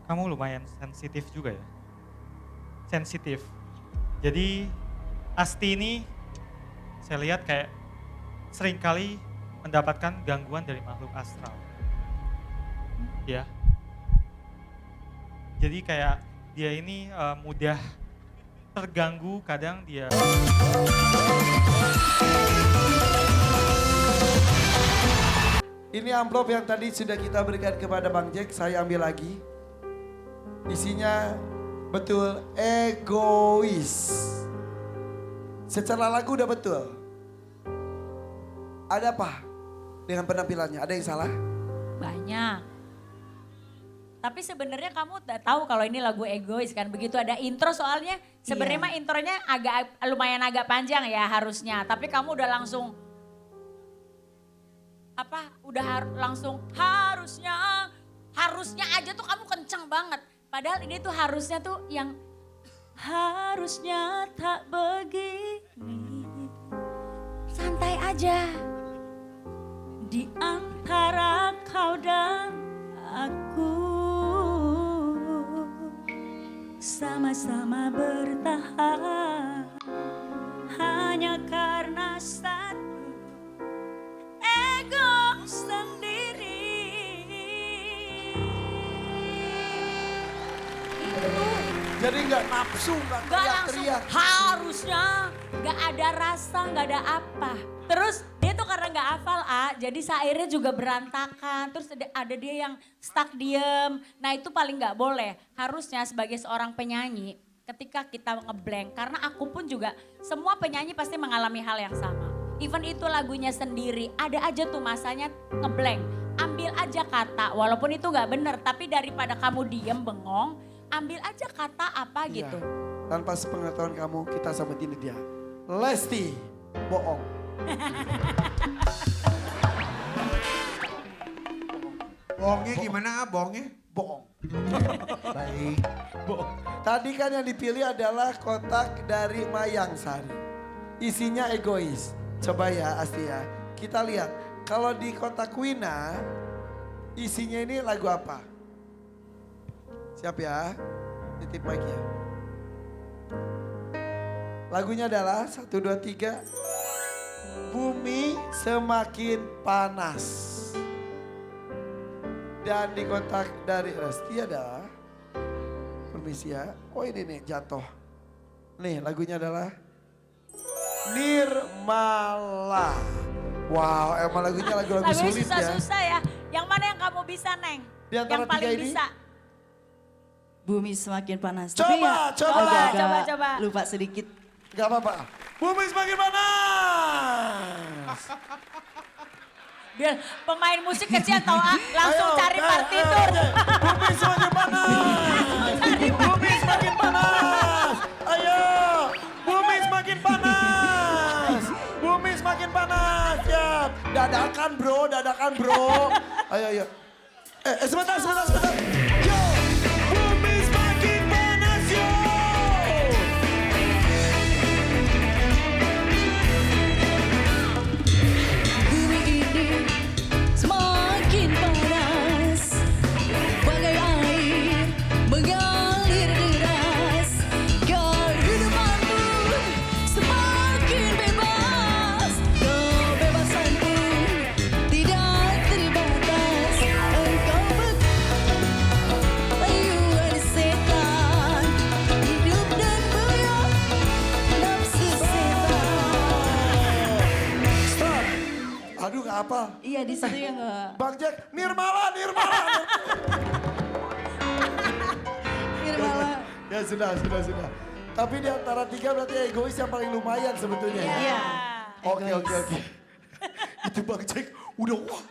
kamu lumayan sensitif juga ya. Sensitif. Jadi Asti ini saya lihat kayak seringkali mendapatkan gangguan dari makhluk astral. Ya. Jadi kayak dia ini mudah terganggu, kadang dia Ini amplop yang tadi sudah kita berikan kepada Bang Jack, saya ambil lagi. Isinya betul egois. Secara lagu udah betul. Ada apa dengan penampilannya? Ada yang salah? Banyak. Tapi sebenarnya kamu udah tahu kalau ini lagu egois kan. Begitu ada intro soalnya sebenarnya mah intronya lumayan agak panjang ya harusnya. Tapi kamu udah langsung langsung harusnya aja tuh kamu kenceng banget. Padahal ini tuh harusnya tuh yang harusnya tak begini. Santai aja. Di antara kau dan aku sama-sama bertahan hanya karena satu ego sendiri. Jadi nggak nafsu, nggak Gak langsung teriak-teriak. harusnya, gak ada rasa, gak ada apa. Terus dia tuh karena gak hafal jadi syairnya juga berantakan. Terus ada dia yang stuck diem. Nah itu paling gak boleh. Harusnya sebagai seorang penyanyi ketika kita ngeblank. Karena aku pun juga semua penyanyi pasti mengalami hal yang sama. Even itu lagunya sendiri ada aja tuh masanya ngeblank. Ambil aja kata walaupun itu gak bener. Tapi daripada kamu diem bengong ambil aja kata apa Iya. gitu. Tanpa sepengetahuan kamu, kita samatin dia. Lesti, bohong. Bohongnya gimana bohongnya? Bohong. Baik. Tadi kan yang dipilih adalah kotak dari Mayang Sari. Isinya egois. Coba ya Asti ya. Kita lihat. Kalau di kotak Wina, isinya ini lagu apa? Siap ya. Titip mic ya. Lagunya adalah 1, 2, 3. Bumi semakin panas. Dan di kotak dari Resti adalah, permisi ya, oh ini nih jatuh. Nih lagunya adalah Nirmala. Wow, emang lagunya lagu-lagu Lagunya sulit ya. susah-susah ya. Yang mana yang kamu bisa, Neng? Di antara Yang paling tiga ini? bisa. Bumi semakin panas. Coba, Tapi ya, coba. agak-agak Coba. lupa sedikit. Gak apa-apa. Bumi semakin panas. Biar pemain musik kecil tahu langsung Ayo, cari partitur. Bumi semakin panas. Bumi semakin panas. Ayo, bumi semakin panas. Bumi semakin panas. Ya, dadakan bro. Ayo. Sebentar. Yo, bumi semakin panas yo. Bumi ini semakin panas, bagai air mengalir deras. Kehidupan pun semakin bebas, kebebasan pun tidak terbatas. Engkau berlayuan setan, hidup dan goyah nafsu setan. Stop. Aduh gak apa. Iya di situ ya nggak. Bang Jack, Nirmala. Nirmala. Ya sudah. Tapi di antara tiga berarti egois yang paling lumayan sebetulnya. ya? Iya. Oke. Egois. Itu Bang Jack udah wah.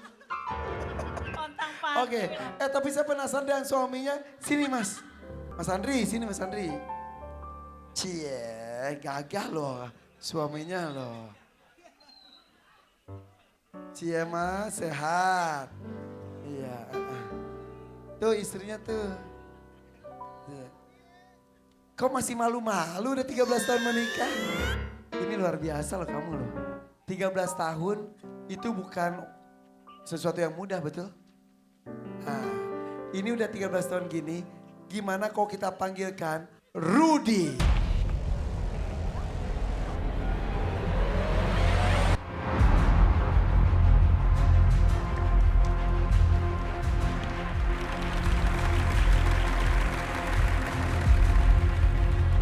Kontang Oke, tapi saya penasaran dengan suaminya. Sini Mas. Mas Andri. Cie, gagah loh suaminya loh. Cie Mas, sehat. Iya. Tuh istrinya tuh. Kok masih malu-malu udah 13 tahun menikah? Ini luar biasa loh kamu loh. 13 tahun itu bukan sesuatu yang mudah betul? Nah, ini udah 13 tahun gini, Gimana kalau kita panggilkan Rudy?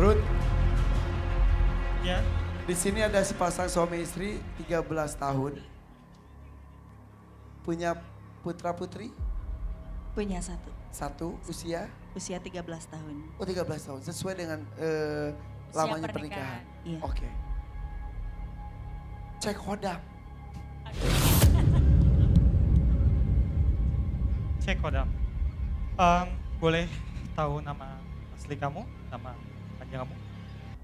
Rud, Ya, di sini ada sepasang suami istri 13 tahun. Punya putra putri? Punya satu, Satu, usia? usia 13 tahun. Oh 13 tahun, sesuai dengan Usia lamanya pernikahan. Iya. Oke. Cek hodam. cek kodam. Boleh tahu nama asli kamu, nama panjang kamu?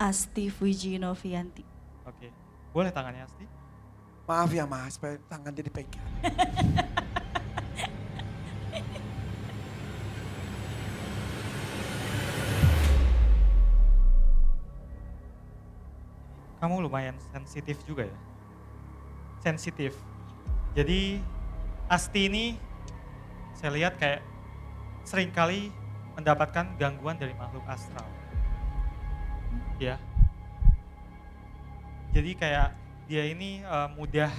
Asti Fuji Novianti. Oke. Boleh tangannya Asti? Maaf ya mas, supaya tangannya dipegang. Kamu lumayan sensitif juga ya? Sensitif. Jadi Asti ini saya lihat kayak seringkali mendapatkan gangguan dari makhluk astral. Ya. Jadi kayak dia ini mudah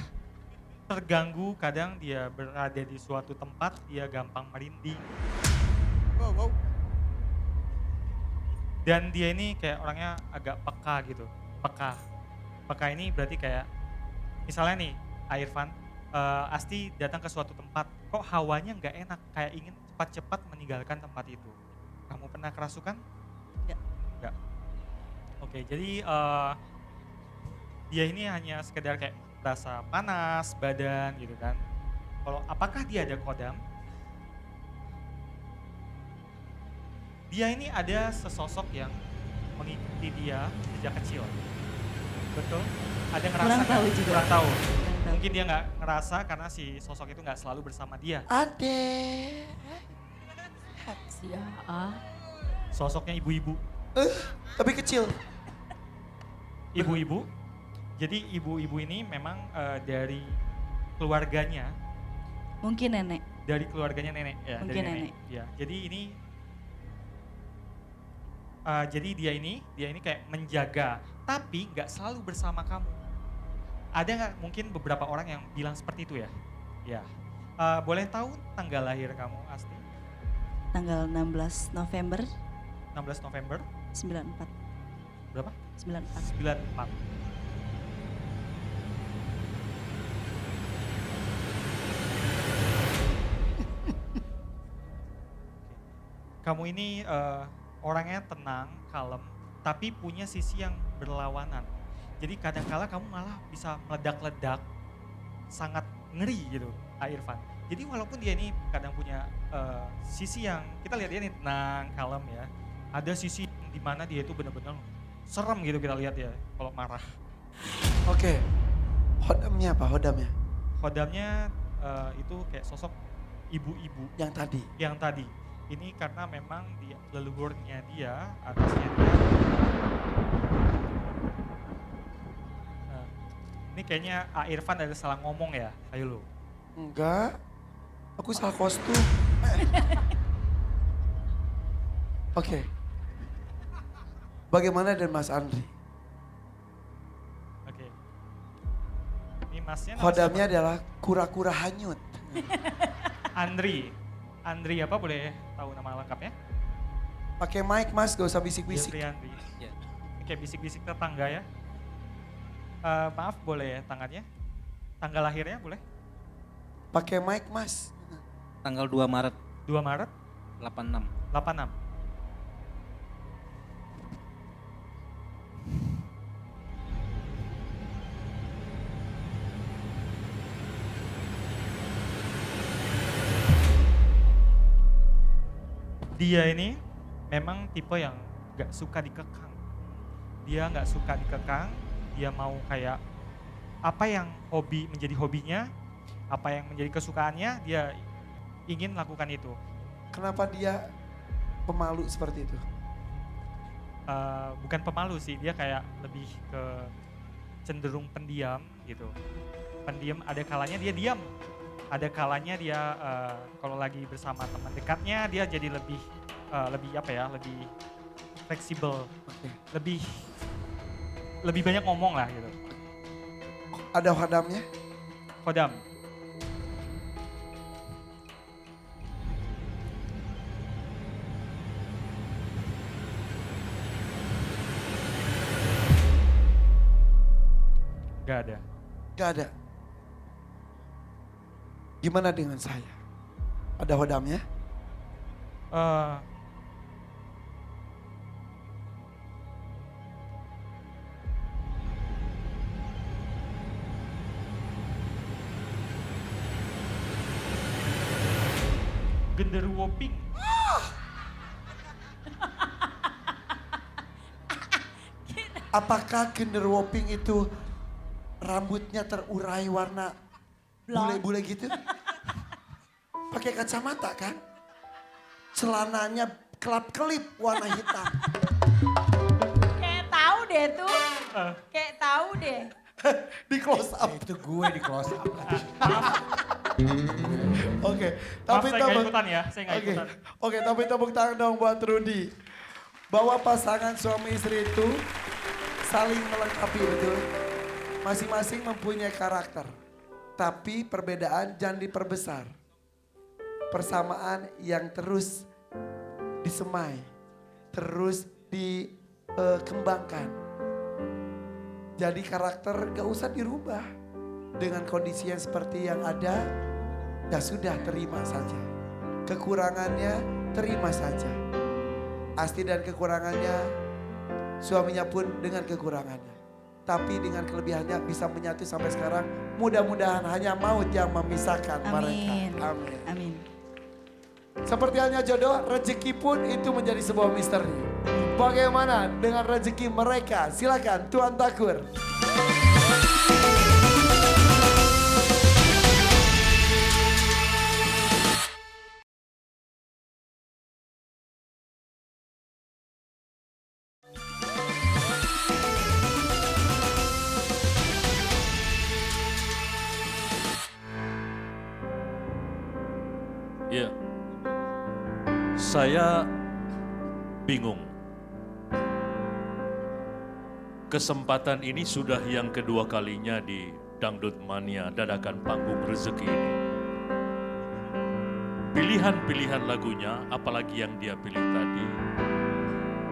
terganggu, kadang dia berada di suatu tempat, dia gampang merinding. Dan dia ini kayak orangnya agak peka gitu, peka. Peka ini berarti kayak, misalnya nih, Irfan, Asti datang ke suatu tempat, kok hawanya nggak enak, kayak ingin cepat-cepat meninggalkan tempat itu. Kamu pernah kerasukan? Nggak. Nggak. Oke, jadi dia ini hanya sekedar kayak rasa panas badan gitu kan. Kalau apakah dia ada kodam? Dia ini ada sesosok yang mengikuti dia sejak kecil. Betul? Ada ngerasa Kurang nggak? tahu juga. Kurang tahu. Kurang tahu. Mungkin dia nggak ngerasa karena si sosok itu nggak selalu bersama dia. Ade. Ya, ah. Sosoknya ibu-ibu. Tapi kecil. Ibu-ibu. Jadi ibu-ibu ini memang dari keluarganya, Mungkin nenek. dari keluarganya nenek ya, Mungkin dari nenek. nenek. Ya, jadi ini jadi dia ini kayak menjaga, tapi nggak selalu bersama kamu. Ada nggak mungkin beberapa orang yang bilang seperti itu ya? Ya. Boleh tahu tanggal lahir kamu Asti? Tanggal 16 November 16 November 94. berapa? 94. 94. Kamu ini orangnya tenang, kalem, tapi punya sisi yang berlawanan. Jadi kadang-kala kamu malah bisa meledak-ledak, sangat ngeri gitu, Irfan. Jadi walaupun dia ini kadang punya sisi yang, kita lihat dia ini tenang, kalem ya. Ada sisi di mana dia itu benar-benar serem gitu kita lihat ya, kalau marah. Oke. Hodamnya apa hodamnya? Kodamnya itu kayak sosok ibu-ibu Yang tadi. yang tadi. Ini karena memang di leluhurnya dia, atasnya dia. Nah, ini kayaknya Irfan ada salah ngomong ya, ayo lu. Enggak. Aku salah kostum. Oke. Bagaimana dengan Mas Andri? Oke. Ini masnya nama Hodamnya siapa? adalah kura-kura hanyut. Andri. Andri apa boleh tahu nama lengkapnya? Pakai mic mas, gak usah bisik-bisik. Jeffrey Andri. Ini kayak bisik-bisik tetangga ya. Maaf boleh ya tangannya? Tanggal lahirnya boleh? Pakai mic mas. Tanggal 2 Maret 2 Maret 86. 86. Dia ini memang tipe yang gak suka dikekang. Dia gak suka dikekang, dia mau kayak apa yang menjadi hobinya, apa yang menjadi kesukaannya, dia ingin lakukan itu. Kenapa dia pemalu seperti itu? Bukan pemalu sih, dia kayak lebih ke cenderung pendiam gitu. Pendiam, ada kalanya dia diam. Ada kalanya dia kalau lagi bersama teman dekatnya dia jadi lebih lebih apa ya, lebih fleksibel, Oke. lebih banyak ngomong lah gitu. Ada khodamnya? Kodam. Gak ada. Gak ada. Gimana dengan saya? Ada khodamnya? Eh, genderuwo pink. Apakah genderuwo pink itu rambutnya terurai warna bule-bule gitu? Pakai kacamata kan? Celananya kelap-kelip warna hitam. Kayak tahu deh tuh. Eh, Kayak tahu deh. Di close up. Itu gue di close up. Oke, maaf tapi saya nggak tepuk- ikutan ya, saya nggak Oke, ikutan. oke, tapi tepuk tangan dong buat Rudy. Bahwa pasangan suami istri itu saling melengkapi, betul. Masing-masing mempunyai karakter. Tapi perbedaan jangan diperbesar. Persamaan yang terus disemai, terus dikembangkan. Jadi karakter gak usah dirubah. Dengan kondisi yang seperti yang ada, ya sudah terima saja. Kekurangannya terima saja. Asti dan kekurangannya, suaminya pun dengan kekurangannya. Tapi dengan kelebihannya bisa menyatu sampai sekarang. Mudah-mudahan hanya maut yang memisahkan mereka. Amin. Amin. Amin. Seperti halnya jodoh, rezeki pun itu menjadi sebuah misteri. Bagaimana dengan rezeki mereka? Silakan Tuan Takur. Ya, saya bingung. Kesempatan ini sudah yang kedua kalinya di Dangdut Mania Dadakan Panggung Rezeki ini. Pilihan-pilihan lagunya, apalagi yang dia pilih tadi,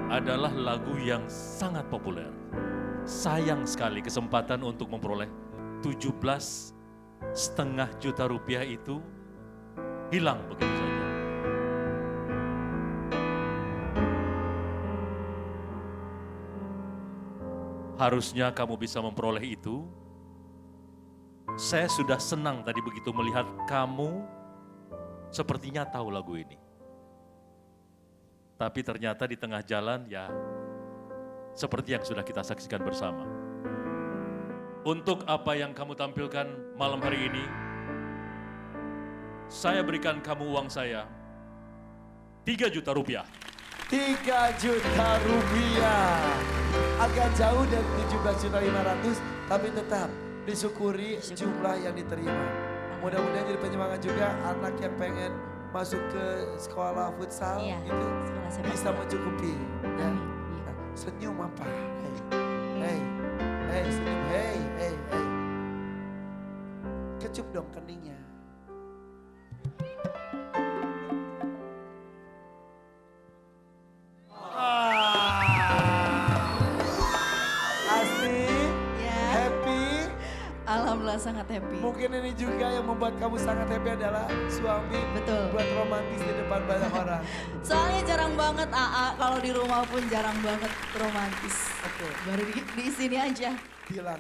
adalah lagu yang sangat populer. Sayang sekali kesempatan untuk memperoleh 17,5 juta rupiah itu hilang begitu saja. Harusnya kamu bisa memperoleh itu. Saya sudah senang tadi begitu melihat kamu sepertinya tahu lagu ini. Tapi ternyata di tengah jalan ya seperti yang sudah kita saksikan bersama. Untuk apa yang kamu tampilkan malam hari ini, saya berikan kamu uang saya 3 juta rupiah. 3 juta rupiah. Agak jauh dari 17.500.000, tapi tetap disyukuri jumlah yang diterima. Mudah-mudahan jadi penyemangat juga anak yang pengen masuk ke sekolah futsal Iya, gitu sekolah sepak bisa bola. mencukupi. Ya. Amin. Iya. Senyum apa? Hey, hey, senyum, hey. Kecup dong keningnya. Asti, Ya, happy. alhamdulillah sangat happy. Mungkin ini juga yang membuat kamu sangat happy adalah suami Betul. buat romantis di depan banyak orang. Soalnya jarang banget AA, kalau di rumah pun jarang banget romantis. Oke. Baru di sini aja. Bilang,